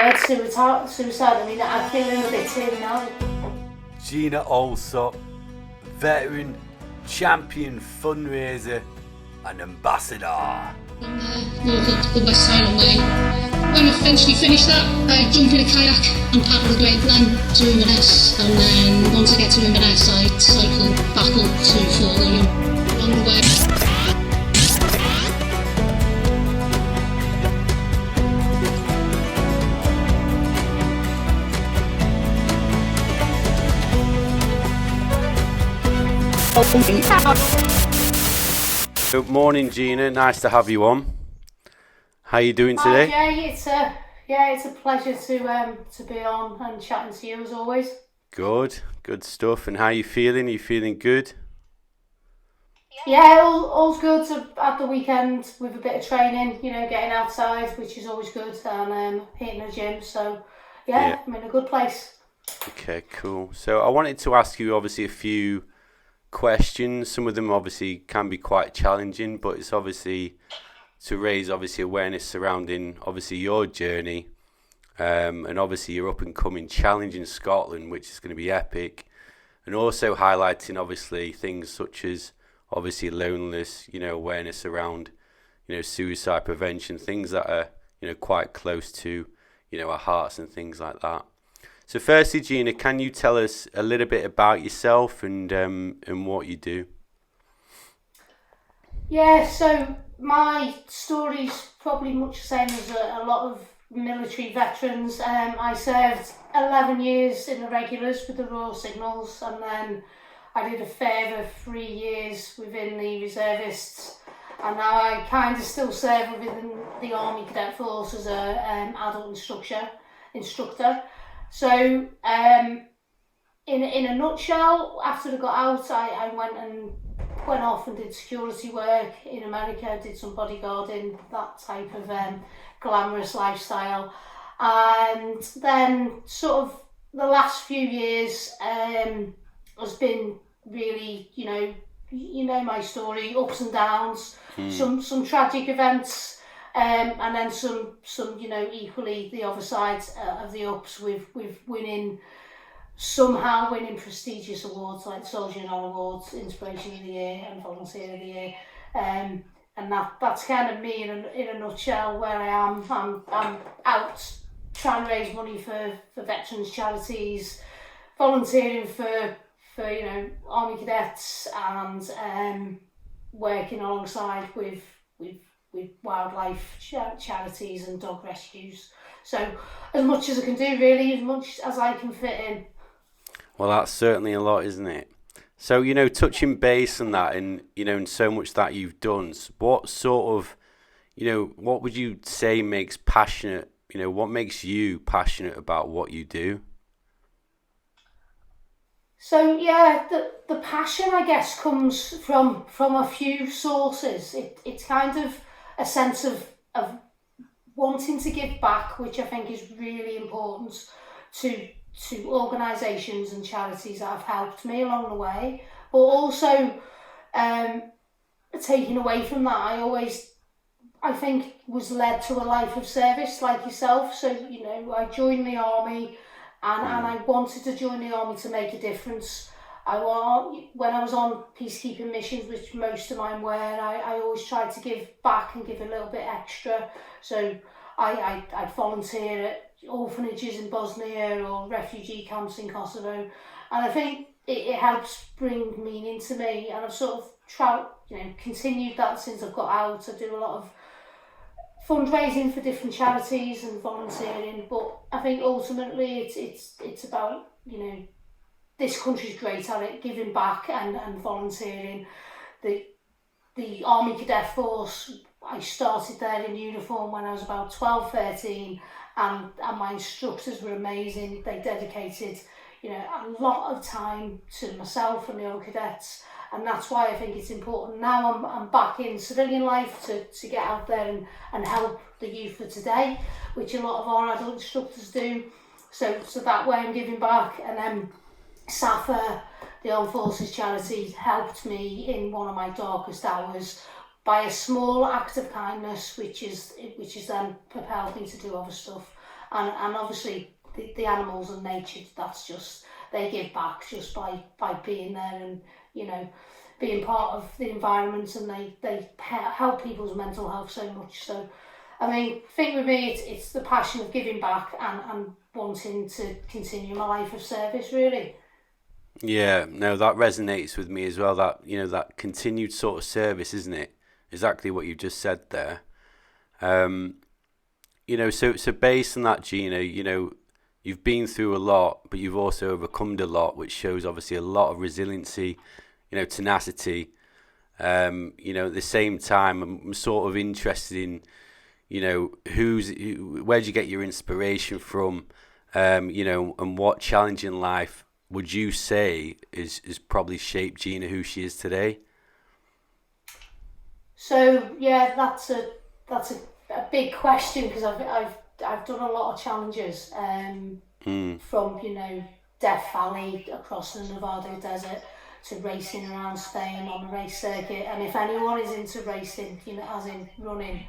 word suicide. I mean, I'm feeling a bit teary now. Gina Allsop, veteran, champion fundraiser and ambassador. Walk up the West Highland Way. When I eventually finished that, I jump in a kayak and paddle the Great Glen to Inverness, and then once I get to Inverness I cycle back up to Fort William. Along the way Good morning, Gina. Nice to have you on. How are you doing today? Jay, it's a pleasure to be on and chatting to you as always. Good stuff. And how are you feeling? Are you feeling good? Yeah, all's good. At the weekend with a bit of training, getting outside, which is always good, and hitting the gym. So yeah, I'm in a good place. Okay, cool. So I wanted to ask you obviously a few questions. Some of them obviously can be quite challenging, but it's obviously to raise awareness surrounding obviously your journey, and obviously your up and coming challenge in Scotland, which is going to be epic, and also highlighting obviously things such as obviously loneliness, awareness around suicide prevention, things that are quite close to our hearts and things like that. So firstly, Gina, can you tell us a little bit about yourself and what you do? Yeah, so my story's probably much the same as a lot of military veterans. I served 11 years in the regulars with the Royal Signals, and then I did a further 3 years within the reservists, and now I kind of still serve within the Army Cadet Force as a adult instructor. So in a nutshell, after I got out, I went off and did security work in America, did some bodyguarding, that type of glamorous lifestyle. And then sort of the last few years has been really, my story, ups and downs, some tragic events, and then some equally the other side of the ups with winning prestigious awards like Soldier and Honour Awards, Inspiration of the Year and Volunteer of the Year. And that's kind of me in a nutshell where I am. I'm out trying to raise money for veterans charities, volunteering for Army cadets, and working alongside with wildlife charities and dog rescues. So as much as I can do, really, as much as I can fit in. Well, that's certainly a lot, isn't it? So, touching base on that and, and so much that you've done, what sort of, what would you say makes passionate, what makes you passionate about what you do? So, yeah, the passion, I guess, comes from a few sources. It's kind of a sense of wanting to give back, which I think is really important to organisations and charities that have helped me along the way, but also taking away from that, I think was led to a life of service like yourself. So I joined the army, and I wanted to join the army to make a difference. When I was on peacekeeping missions, which most of mine were, I always tried to give back and give a little bit extra. So I'd volunteer at orphanages in Bosnia or refugee camps in Kosovo, and I think it helps bring meaning to me, and I've sort of continued that since I've got out. I do a lot of fundraising for different charities and volunteering, but I think ultimately it's about this country's great at it, giving back and volunteering. The Army Cadet Force, I started there in uniform when I was about 12, 13, and my instructors were amazing. They dedicated a lot of time to myself and the other cadets, and that's why I think it's important. Now I'm back in civilian life to get out there and help the youth of today, which a lot of our adult instructors do. So that way I'm giving back. And then SAFA, the Armed Forces charity, helped me in one of my darkest hours by a small act of kindness, which is then propelled me to do other stuff. and obviously the animals and nature, that's just, they give back just by being there and, you know, being part of the environment, and they help people's mental health so much. So, I mean, I think with me, it's the passion of giving back and wanting to continue my life of service, really. Yeah, no, that resonates with me as well. That, you know, that continued sort of service, isn't it? Exactly what you just said there. You know, so based on that, Gina, you know, you've been through a lot, but you've also overcome a lot, which shows obviously a lot of resiliency, you know, tenacity. You know, at the same time, I'm sort of interested in, you know, where do you get your inspiration from? You know, and what challenge in life would you say is probably shaped Gina who she is today? So yeah, that's a big question, because I've done a lot of challenges, from, you know, Death Valley across the Nevada desert to racing around Spain on the race circuit. And if anyone is into racing, you know, as in running,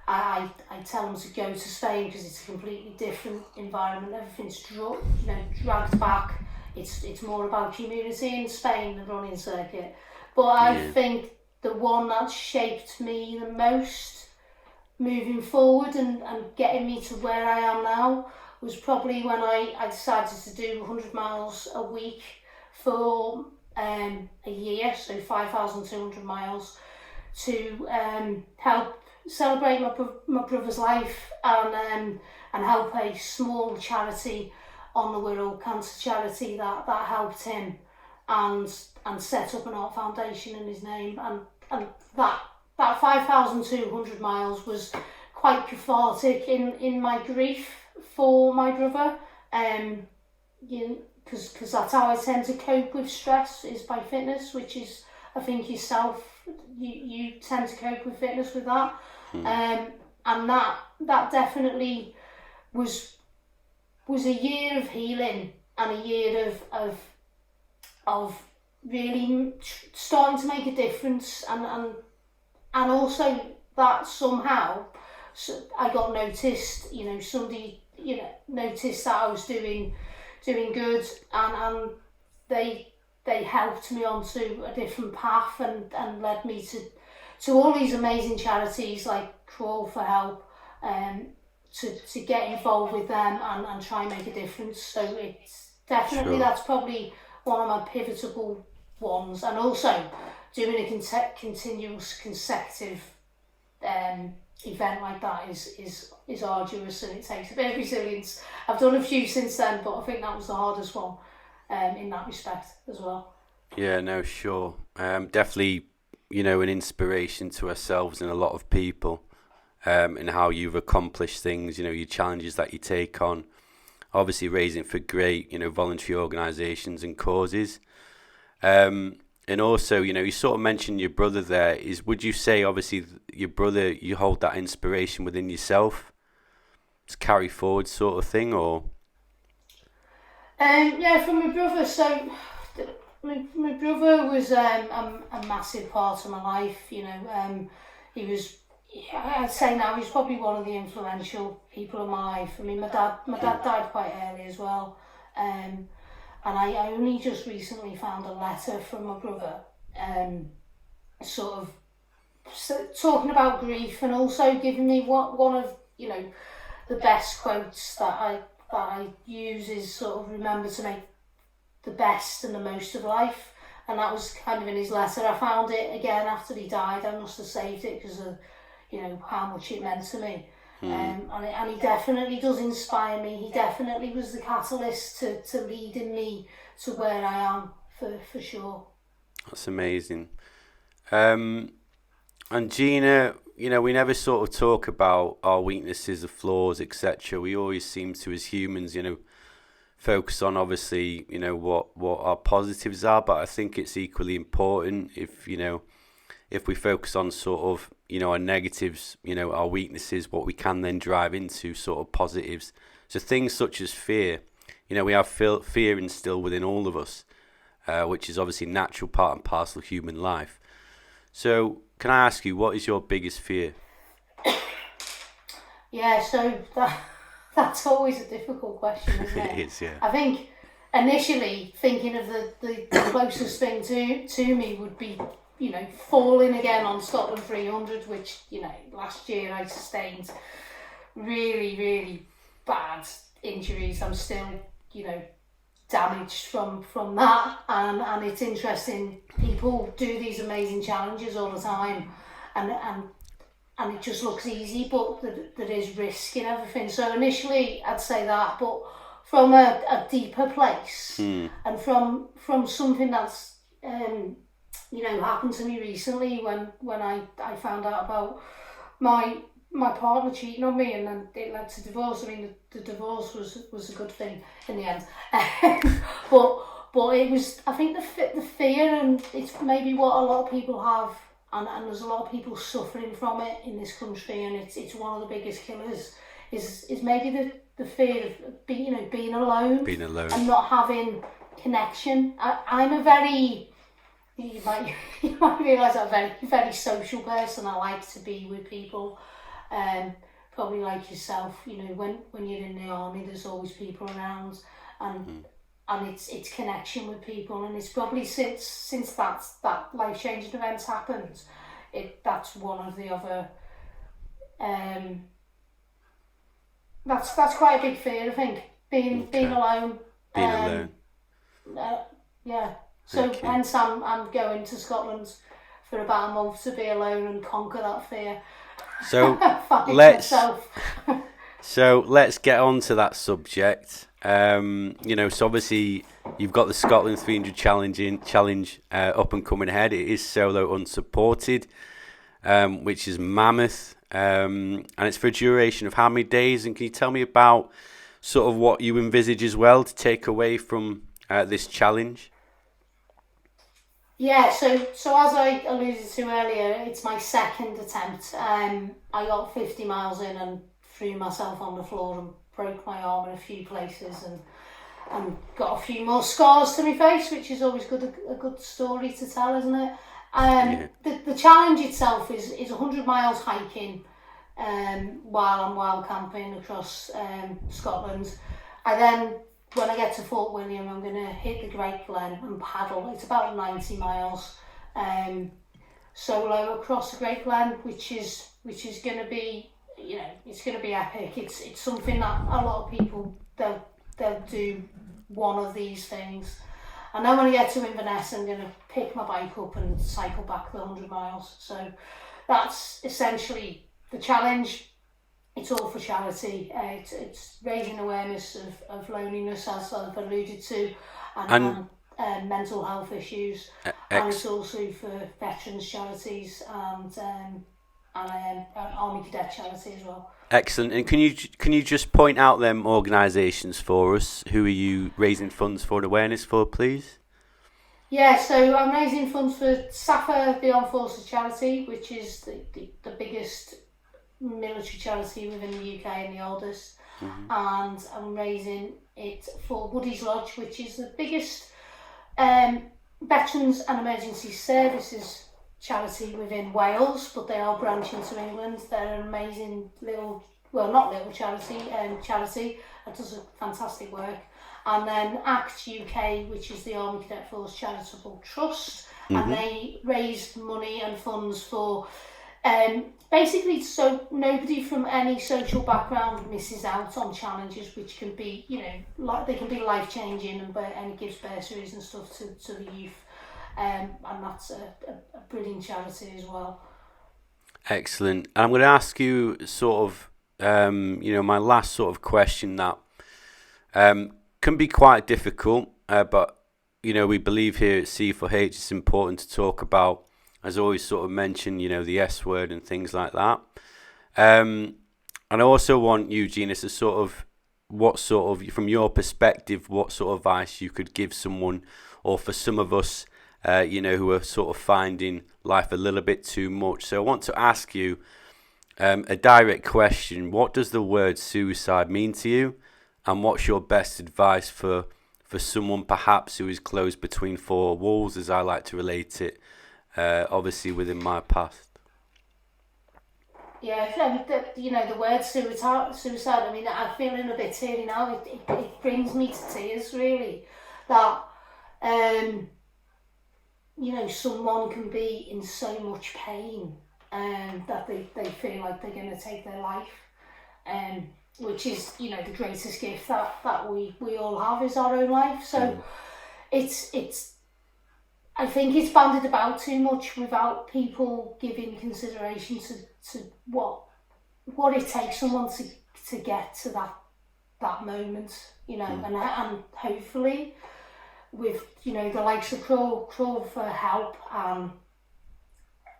I tell them to go to Spain, because it's a completely different environment. Everything's dragged back. It's more about community in Spain, the running circuit. But I think the one that shaped me the most moving forward and getting me to where I am now was probably when I decided to do 100 miles a week for a year, so 5,200 miles, to help celebrate my brother's life and help a small charity on the Wirral Cancer Charity that helped him, and set up an art foundation in his name, and that 5,200 miles was quite cathartic in my grief for my brother, you know, because that's how I tend to cope with stress, is by fitness, which is, I think yourself, you tend to cope with fitness with that. And that definitely was a year of healing, and a year of really starting to make a difference, and also that somehow I got noticed. You know, somebody, you know, noticed that I was doing good, and they helped me onto a different path, and led me to all these amazing charities like Crawl for Help, to get involved with them and try and make a difference. So it's definitely, that's probably one of my pivotal ones. And also doing a continuous consecutive event like that is arduous, and it takes a bit of resilience. I've done a few since then, but I think that was the hardest one in that respect as well. Yeah, no, sure. Definitely, you know, an inspiration to ourselves and a lot of people, in how you've accomplished things, you know, your challenges that you take on, obviously raising for great, you know, voluntary organisations and causes. And also, you know, you sort of mentioned your brother there. Would you say, obviously, your brother, you hold that inspiration within yourself to carry forward sort of thing, or? Yeah, from my brother. So my brother was a massive part of my life. You know, he was, I'd say now, he's probably one of the influential people in my life. I mean, my dad died quite early as well. And I only just recently found a letter from my brother, sort of talking about grief, and also giving me one of, you know, the best quotes that I use is sort of, remember to make the best and the most of life. And that was kind of in his letter. I found it again after he died. I must have saved it because of, you know, how much it meant to me. And he definitely does inspire me. He definitely was the catalyst to leading me to where I am, for sure. That's amazing. And Gina, you know, we never sort of talk about our weaknesses, the flaws, etc. We always seem to, as humans, you know, focus on, obviously, you know, what our positives are. But I think it's equally important if we focus on sort of, you know, our negatives, you know, our weaknesses, what we can then drive into sort of positives. So things such as fear, you know, we have fear instilled within all of us, which is obviously a natural part and parcel of human life. So can I ask you, what is your biggest fear? Yeah, so That's always a difficult question, isn't it? It is, yeah. I think initially thinking of the closest thing to me would be, falling again on Scotland 300, which, last year I sustained really, really bad injuries. I'm still, damaged from that, and it's interesting. People do these amazing challenges all the time, and it just looks easy, but there is risk in everything. So initially I'd say that, but from a deeper place, and from something that's happened to me recently when I found out about my partner cheating on me, and then it led to divorce. I mean, the divorce was a good thing in the end. but it was, I think, the fear, and it's maybe what a lot of people have, and there's a lot of people suffering from it in this country, and it's one of the biggest killers, is maybe the fear of being alone. Being alone. And not having connection. I'm a very... You might realise I'm a very, very social person. I like to be with people. Probably like yourself, when you're in the army, there's always people around, and it's connection with people, and it's probably since that life-changing events happened, that's one of the other. That's quite a big fear, I think. Being alone. Being alone. Yeah. So Okay. hence I'm going to Scotland for about a month to be alone and conquer that fear. So Find let's myself. let's get on to that subject. So obviously you've got the Scotland 300 challenge up and coming ahead. It is solo unsupported, which is mammoth, and it's for a duration of how many days? And can you tell me about sort of what you envisage as well to take away from this challenge? Yeah, so as I alluded to earlier, it's my second attempt. I got 50 miles in and threw myself on the floor and broke my arm in a few places, and got a few more scars to my face, which is always a good story to tell, isn't it? The challenge itself is 100 miles hiking while I'm wild camping across Scotland. When I get to Fort William, I'm going to hit the Great Glen and paddle. It's about 90 miles solo across the Great Glen, which is going to be, it's going to be epic. It's something that a lot of people, they'll do one of these things. And then when I get to Inverness, I'm going to pick my bike up and cycle back the 100 miles. So that's essentially the challenge. It's all for charity. It's raising awareness of loneliness, as I've alluded to, and mental health issues. And it's also for veterans charities and Army Cadet charity as well. Excellent. And can you just point out them organisations for us? Who are you raising funds for and awareness for, please? Yeah, so I'm raising funds for SAFA, the Armed Forces charity, which is the biggest military charity within the UK and the oldest. And I'm raising it for Woody's Lodge, which is the biggest veterans and emergency services charity within Wales, but they are branching to England. They're an amazing charity that does a fantastic work. And then ACT UK, which is the Army Cadet Force Charitable Trust, and they raise money and funds for basically so nobody from any social background misses out on challenges, which can be, they can be life-changing, and it gives bursaries and stuff to the youth. And that's a brilliant charity as well. Excellent. And I'm going to ask you sort of, my last sort of question that can be quite difficult, but, we believe here at C4H it's important to talk about, as always sort of mention, the S word and things like that. And I also want you, Gina, to from your perspective, what sort of advice you could give someone, or for some of us, who are sort of finding life a little bit too much. So I want to ask you a direct question. What does the word suicide mean to you? And what's your best advice for someone perhaps who is closed between four walls, as I like to relate it, obviously within my past? The word suicide. I mean, I'm feeling a bit teary now. It brings me to tears, really. That someone can be in so much pain, that they feel like they're going to take their life, which is the greatest gift that we all have is our own life. So it's. I think it's bandied about too much without people giving consideration to what it takes someone to get to that moment, and hopefully with the likes of Crawl for Help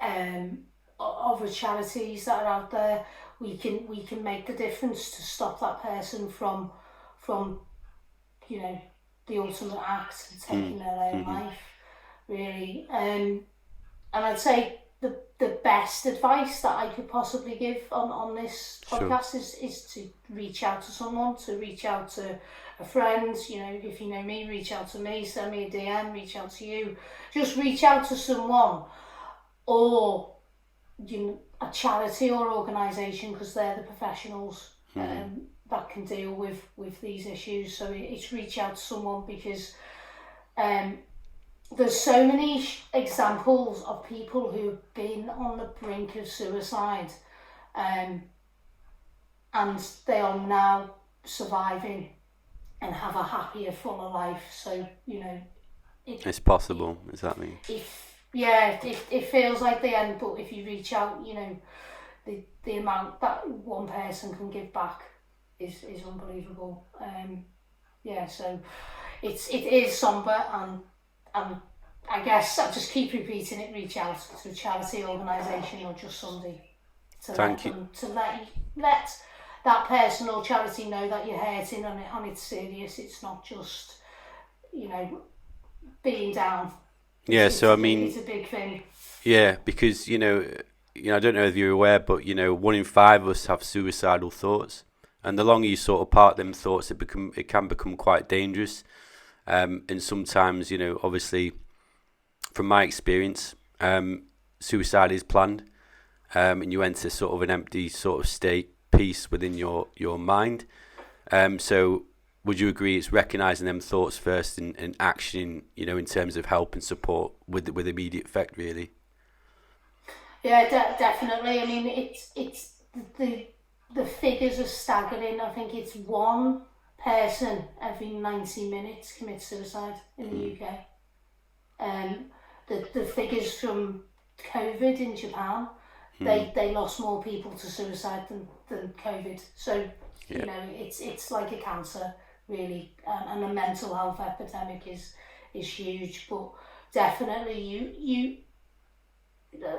and other charities that are out there, we can make the difference to stop that person from the ultimate act and taking their own life. Really, and I'd say the best advice that I could possibly give on this podcast is to reach out to someone, to reach out to a friend. If you know me, reach out to me, send me a DM, reach out to you. Just reach out to someone, or a charity or organisation, because they're the professionals that can deal with these issues. So it's reach out to someone, because there's so many examples of people who've been on the brink of suicide, and they are now surviving and have a happier, fuller life. So it's possible. Exactly. It feels like the end, but if you reach out, the amount that one person can give back is unbelievable. So it is somber, and I guess I'll just keep repeating it. Reach out to a charity, organisation, or just somebody to let that person or charity know that you're hurting and it's serious. It's not just being down. Yeah, it's a big thing. Yeah, because I don't know if you're aware, but 1 in 5 of us have suicidal thoughts, and the longer you sort of park them thoughts, it can become quite dangerous. And sometimes, obviously, from my experience, suicide is planned, and you enter sort of an empty sort of state, peace within your mind. So would you agree it's recognising them thoughts first and action, in terms of help and support with immediate effect, really? Yeah, definitely. I mean, it's the figures are staggering. I think it's one person every 90 minutes commits suicide in the UK. The figures from COVID in Japan, they lost more people to suicide than COVID. So it's like a cancer, really, and the mental health epidemic is huge. But definitely, you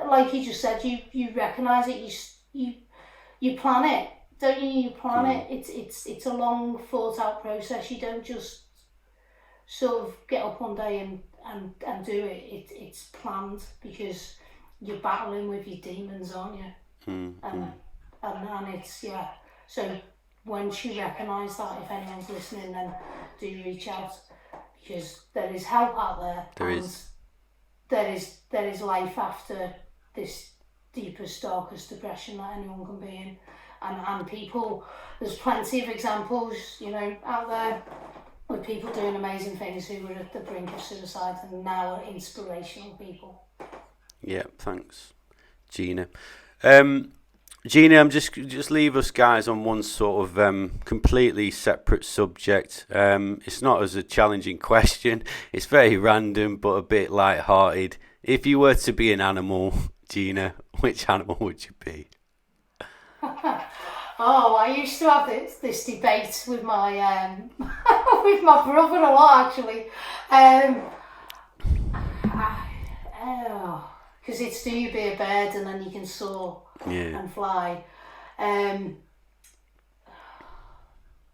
like you just said, you recognise it, you plan it. Don't you? You plan it. It's a long thought out process. You don't just sort of get up one day and do it. It's planned, because you're battling with your demons, aren't you? And it's So once you recognise that, if anyone's listening, then do reach out, because there is help out there. There is life after this deepest, darkest depression that anyone can be in. And people, there's plenty of examples, out there with people doing amazing things who were at the brink of suicide and now are inspirational people. Yeah, thanks, Gina. Gina, I'm just leave us guys on one sort of completely separate subject. It's not as a challenging question. It's very random, but a bit light-hearted. If you were to be an animal, Gina, which animal would you be? I used to have this debate with my with my brother a lot, actually. Because it's, do you be a bird and then you can soar and fly.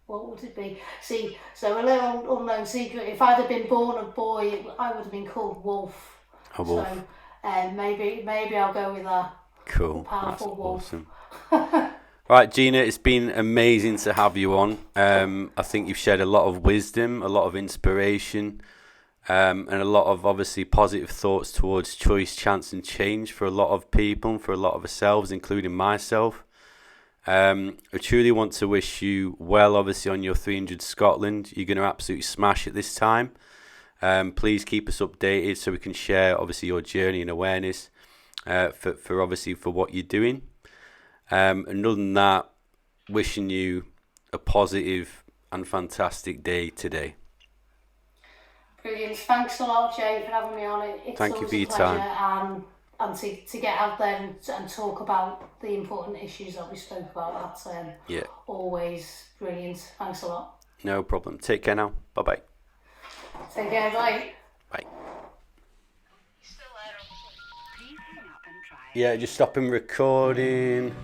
What would it be? See, so a little unknown secret. If I'd have been born a boy, I would have been called Wolf. A wolf. So maybe I'll go with that. Cool. Powerful That's wolf. Awesome. Right, Gina, it's been amazing to have you on. I think you've shared a lot of wisdom, a lot of inspiration. and a lot of obviously positive thoughts towards choice, chance and change for a lot of people and for a lot of ourselves, including myself. I truly want to wish you well, obviously, on your 300 Scotland. You're going to absolutely smash it this time. Please keep us updated so we can share, obviously, your journey and awareness for obviously for what you're doing. And other than that, wishing you a positive and fantastic day today. Brilliant. Thanks a lot, Jay, for having me on. It's Thank you always for a your pleasure, time. and to get out there and talk about the important issues that we spoke about. That's always brilliant. Thanks a lot. No problem. Take care now. Bye-bye. Take care. Bye. Bye. Yeah, just stopping recording.